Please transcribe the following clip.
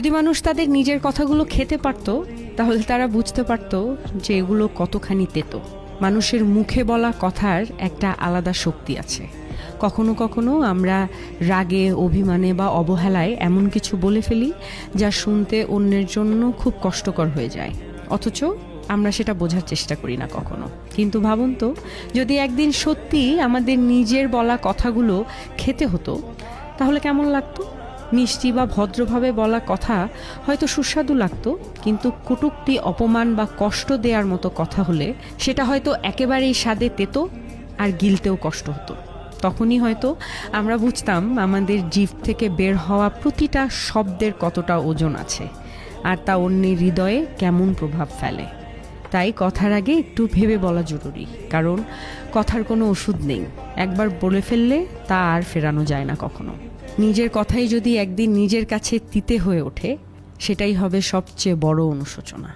যদি মানুষ তাদের নিজের কথাগুলো খেতে পারত, তাহলে তারা বুঝতে পারত যে এগুলো কতখানি তেতো। মানুষের মুখে বলা কথার একটা আলাদা শক্তি আছে। কখনো কখনো আমরা রাগে, অভিমানে বা অবহেলায় এমন কিছু বলে ফেলি যা শুনতে অন্যের জন্য খুব কষ্টকর হয়ে যায়, অথচ আমরা সেটা বোঝার চেষ্টা করি না কখনো। কিন্তু ভাবুন তো, যদি একদিন সত্যি আমাদের নিজের বলা কথাগুলো খেতে হতো, তাহলে কেমন লাগতো? মিষ্টি বা ভদ্রভাবে বলা কথা হয়তো সুস্বাদু লাগতো, কিন্তু কটূক্তি, অপমান বা কষ্ট দেওয়ার মতো কথা হলে সেটা হয়তো একেবারেই স্বাদে তেতো আর গিলতেও কষ্ট হতো। তখনই হয়তো আমরা বুঝতাম আমাদের জিভ থেকে বের হওয়া প্রতিটা শব্দের কতটা ওজন আছে, আর তা অন্যের হৃদয়ে কেমন প্রভাব ফেলে। তাই কথার আগে একটু ভেবে বলা জরুরি, কারণ কথার কোনো ওষুধ নেই। একবার বলে ফেললে তা আর ফেরানো যায় না কখনো। নিজের কথাই যদি একদিন নিজের কাছে তিতে হয়ে ওঠে, সেটাই হবে সবচেয়ে বড় অনুশোচনা।